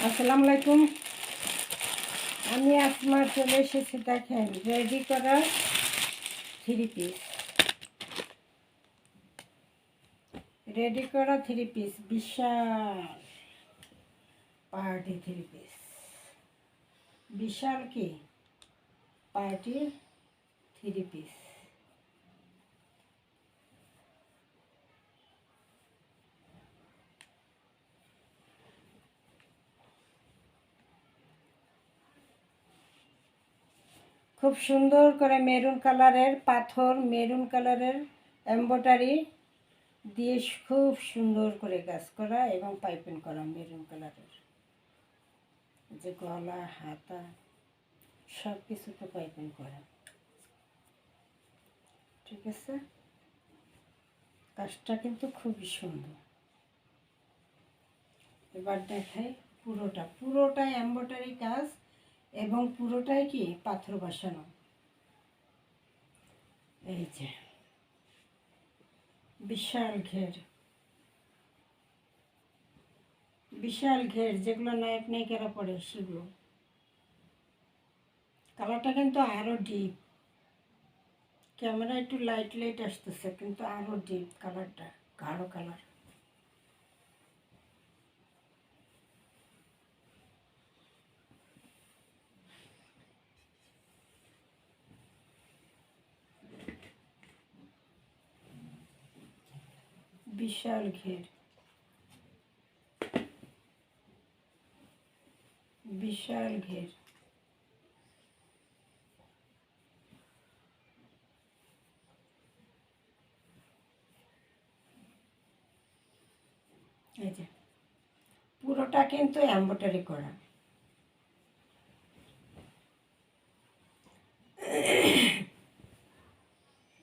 আসসালামু আলাইকুম। আমি আসমা চলে এসেছি। দেখেন রেডি করা থ্রি পিস বিশাল পার্টি থ্রি পিস, বিশাল কি পার্টি থ্রি পিস। খুব সুন্দর করে মেরুন কালারের পাথর, মেরুন কালারের এমব্রয়ডারি দিয়ে খুব সুন্দর করে কাজ করা এবং পাইপিং করা মেরুন কালারের। যে গলা হাতা সব কিছুতে পাইপিং করা, ঠিক আছে। কাজটা কিন্তু খুবই সুন্দর। এবার দেখাই পুরোটাই এমব্রয়ডারি কাজ এবং পুরোটাই কি পাথর বসানো। এই যে বিশাল ঘের যেগুলো নায়ক নায়িকারা পড়ে সেগুলো। কালারটা কিন্তু আরো ডিপ, ক্যামেরা একটু লাইট আসতেছে কিন্তু আরো ডিপ কালারটা, গাঢ় কালার। বিশাল ঘের, বিশাল ঘের। এই যে পুরোটা কিন্তু এমব্রয়ডারি করা।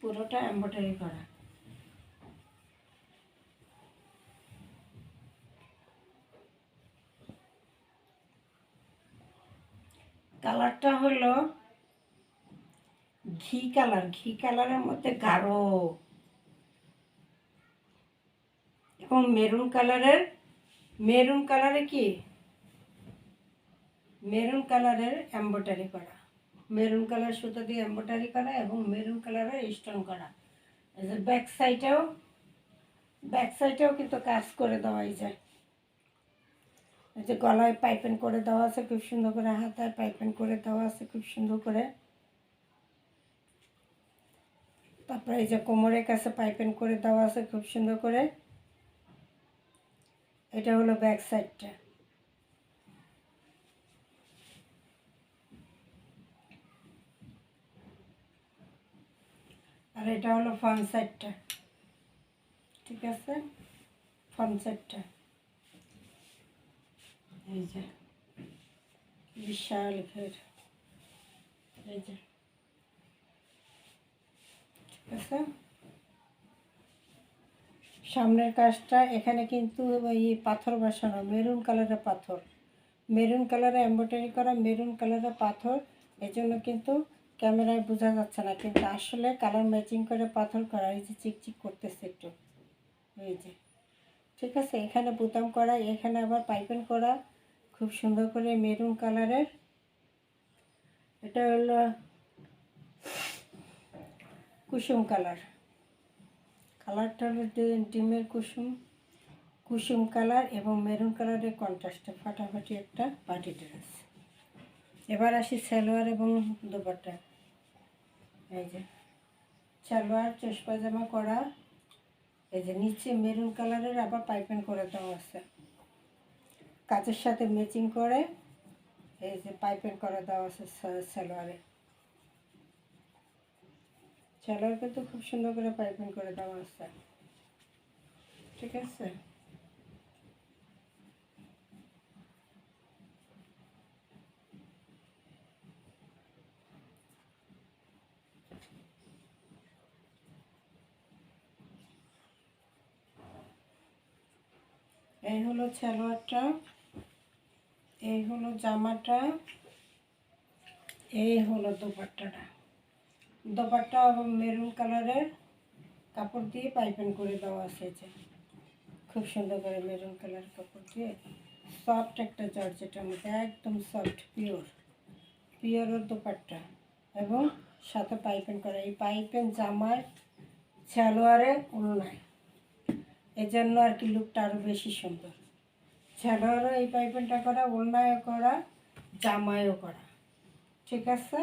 পুরোটা এমব্রয়ডারি করা। কালারটা হলো ঘি কালারের মধ্যে গাঢ় এবং মেরুন কালারে কি মেরুন কালারের এমব্রয়ডারি করা, মেরুন কালার সুতো দিয়ে এমব্রয়ডারি করা এবং মেরুন কালারের স্টোন করা। এই যে ব্যাক সাইডেও কিন্তু কাজ করে দেওয়াই যায়। এই যে গলায় পাইপিং করে দেওয়া আছে খুব সুন্দর করে, হাতায় পাইপিং করে দেওয়া আছে খুব সুন্দর করে। তারপরে এই যে কোমরের কাছে পাইপিং করে দেওয়া আছে খুব সুন্দর করে। এটা হলো ব্যাক সাইডটা। আর এটা হলো ফ্রন্ট সাইডটা, ঠিক আছে। ফ্রন্ট সাইডটা এই যে বিশাল ঘের, এই যে, ঠিক আছে। সামনের কাজটা এখানে কিন্তু এই পাথর বসানো, মেরুন কালারের পাথর, মেরুন কালারে এমব্রয়ডারি করা, মেরুন কালারের পাথর। এজন্য কিন্তু ক্যামেরায় বোঝা যাচ্ছে না, কিন্তু আসলে কালার ম্যাচিং করে পাথর করা। এই যে চিকচিক করতেছে একটু, এই যে, ঠিক আছে। এখানে বোতাম করা, এখানে আবার পাইপিং করা খুব সুন্দর করে মেরুন কালারের। এটা হলো কুসুম কালারটা হলো ডিমের কুসুম কালার এবং মেরুন কালারের কন্ট্রাস্টে ফাটাফাটি একটা পার্টি ড্রেস। এবার আসি সালোয়ার এবং দোপাট্টা। এই যে সালোয়ার চেশ পায়জামা করা, এই যে নিচে মেরুন কালারের আবার পাইপিং করে দেওয়া আছে, কাচের সাথে ম্যাচিং করে এই যে পাইপিং করে দেওয়া আছে সালোয়ার কিন্তু খুব সুন্দর করে পাইপিং করে দেওয়া আছে, ঠিক আছে। এই হলো সালোয়ারটা, এই হলো জামাটা, এই হলো দোপাট্টা এবং মেরুন কালারের কাপড় দিয়ে পাইপিং করে দেওয়া আছে। যে খুব সুন্দর করে মেরুন কালার কাপড় দিয়ে সফট একটা জর্জেটের মধ্যে, একদম সফট পিওর দোপাট্টা এবং সাথে পাইপিং করা। এই পাইপিং জামার সালোয়ারে ওড়নায়, এজন্য আর কি লুকটা আরও বেশি সুন্দর। সালোয়ারও এই পাইপিংটা করা, ওড়নায়ও করা, জামায়ও করা। ঠিক আছে,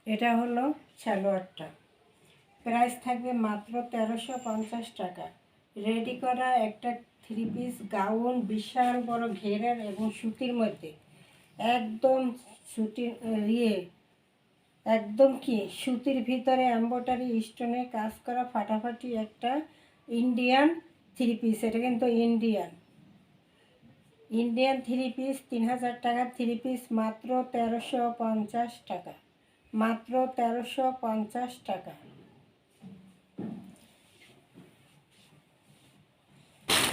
এটা হলো সালোয়ারটা। প্রাইস থাকবে মাত্র 1350 টাকা। রেডি করা একটা 3 পিস গাউন, বিশাল বড় ঘেরের এবং সুতির মধ্যে, একদম সুতির একদম কি সুতির ভিতরে এমব্রয়ডারি স্টোনে কাজ করা ফাটাফাটি একটা ইন্ডিয়ান 3 পিস। এটা কিন্তু ইন্ডিয়ান 3 পিস, 3000 টাকা 3 পিস, মাত্র 1350 টাকা, মাত্র 1350 টাকা।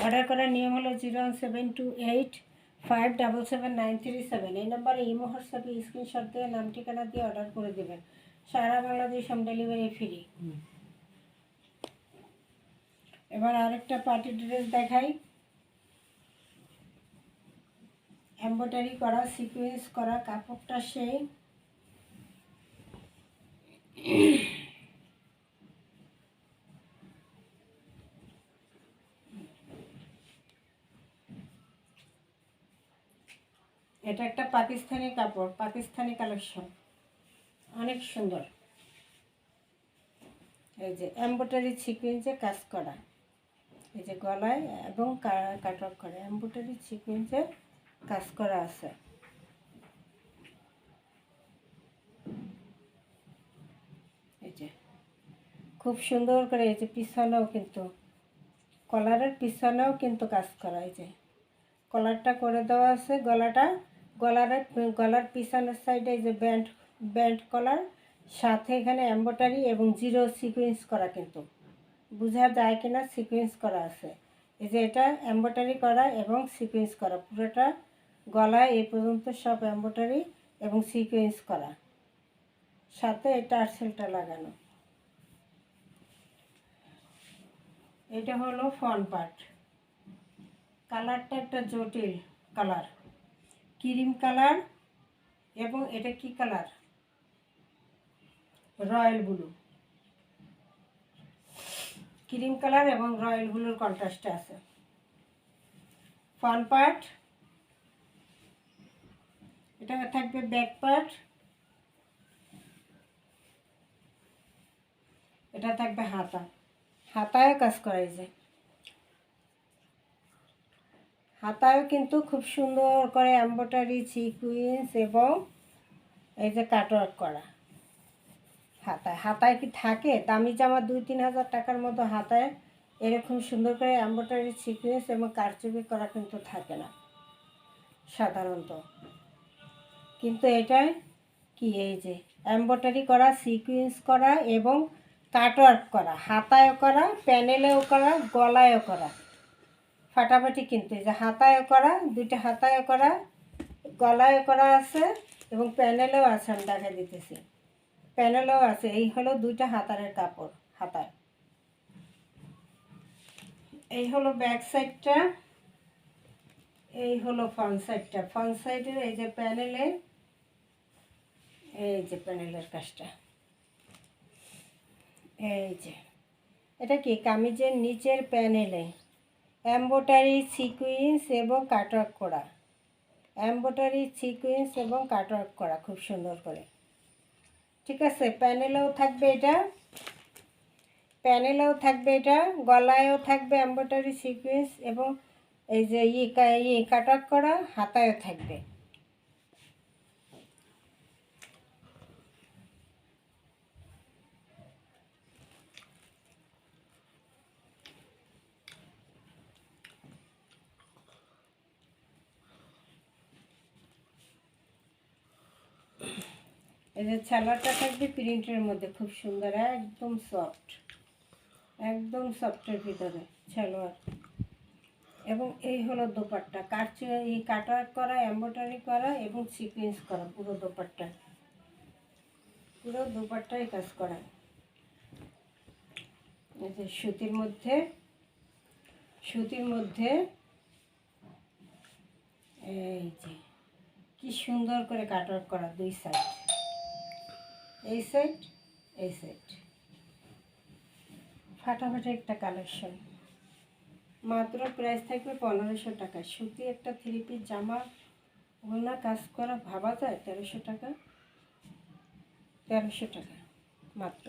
অর্ডার করার নিয়ম হলো 01728577937। এই নাম্বারে ইমো হোয়াটসঅ্যাপে স্ক্রিনশট দিয়ে নাম ঠিকানা দিয়ে অর্ডার করে দেবেন। সারা বাংলাদেশ হোম ডেলিভারি ফ্রি। এবার আরেকটা পার্টি ড্রেস দেখাই। এমব্রয়ডারি করা, সিকোয়েন্স করা, কাপড়টা সেই এটা একটা পাকিস্তানি কাপড়, পাকিস্তানি কালেকশন, অনেক সুন্দর। এই যে এমব্রয়ডারি সিকোয়েন্সে কাজ করা, এই যে গলায় এবং কাটক করে এমব্রয়ডারি সিকোয়েন্সে কাজ করা আছে। এই যে খুব সুন্দর করে, এই যে পিছনেও কিন্তু কলারের পিছনেও কিন্তু কাজ করা। এই যে কলারটা করে দেওয়া আছে, গলার পিছনের সাইডে এই যে ব্যান্ড কলার, সাথে এখানে এমব্রয়ডারি এবং জিরো সিকোয়েন্স করা, কিন্তু বোঝা যায় কিনা সিকোয়েন্স করা আছে। এই যে এটা এমব্রয়ডারি করা এবং সিকোয়েন্স করা, পুরোটা গলায় এই পর্যন্ত সব এমব্রয়ডারি এবং সিকোয়েন্স করা, সাথে এটা টার্সেলটা লাগানো। এটা হলো ফ্রন্ট পার্ট। কালারটা একটা জটিল কালার, ক্রিম কালার, এবং এটা কি colour, royal blue, cream colour এবং রয়্যাল ব্লুর কন্ট্রাস্টে আছে। ফ্রন্ট পার্ট, এটা থাকবে ব্যাক পার্ট, এটা থাকবে হাতায় কাজ করা। এই যে হাতায়ও কিন্তু খুব সুন্দর করে এমব্রয়ডারি সিকোয়েন্স এবং এই যে কাটওয়ার্ক করা। হাতায় কি থাকে দামি জামা 2-3 হাজার টাকার মতো, হাতায় এরকম সুন্দর করে এমব্রয়ডারি সিকোয়েন্স এবং কারচুপি করা কিন্তু থাকে না সাধারণত। কিন্তু এটাই কি, এই যে এমব্রয়ডারি করা, সিকোয়েন্স করা এবং কাটওয়ার্ক করা, হাতায়ও করা, প্যানেলেও করা, গলায়ও করা, ফাটাফাটি। কিন্তু এই যে হাতায়ও করা, দুইটা হাতায়ও করা, গলায়ও করা আছে এবং প্যানেলেও আছে। আমি দেখা দিতেছি, প্যানেলেও আছে। এই হলো দুইটা হাতারের কাপড়, হাতায়। এই হলো ব্যাক সাইডটা, এই হলো ফ্রন্ট সাইডটা। ফ্রন্ট সাইডের এই যে প্যানেলে, এই যে প্যানেলের কাজটা, এই যে এটা কি কামিজের নিচের প্যানেলে এমব্রয়ডারি সিকোয়েন্স এবং কাটওয়ার্ক করা, এমব্রয়ডারি সিকোয়েন্স এবং কাটওয়ার্ক করা খুব সুন্দর করে। ঠিক আছে, প্যানেলেও থাকবে এটা, গলায়ও থাকবে এমব্রয়ডারি সিকোয়েন্স এবং এই যে কাটওয়ার্ক করা, হাতায়ও থাকবে। এই যে সালোয়ারটা থাকবে প্রিন্টের মধ্যে, খুব সুন্দর, একদম সফটের ভিতরে সালোয়ার। এবং এই হলো দোপাট্টা, কাটওয়ার্ক করা, এমব্রয়ডারি করা এবং সিকোয়েন্স করা, পুরো দোপাট্টায় কাজ করা। এই যে সুতির মধ্যে এই যে কি সুন্দর করে কাটওয়ার্ক করা, দুই সাইড, এই সাইড এই সাইড, ফাটাফাটি একটা কালেকশন। মাত্র প্রাইস থাকবে 1500 টাকা। সুতি একটা 3 পিস জামা ওনা কাজ করা ভাবা যায় 1300 টাকা, 1300 টাকা মাত্র।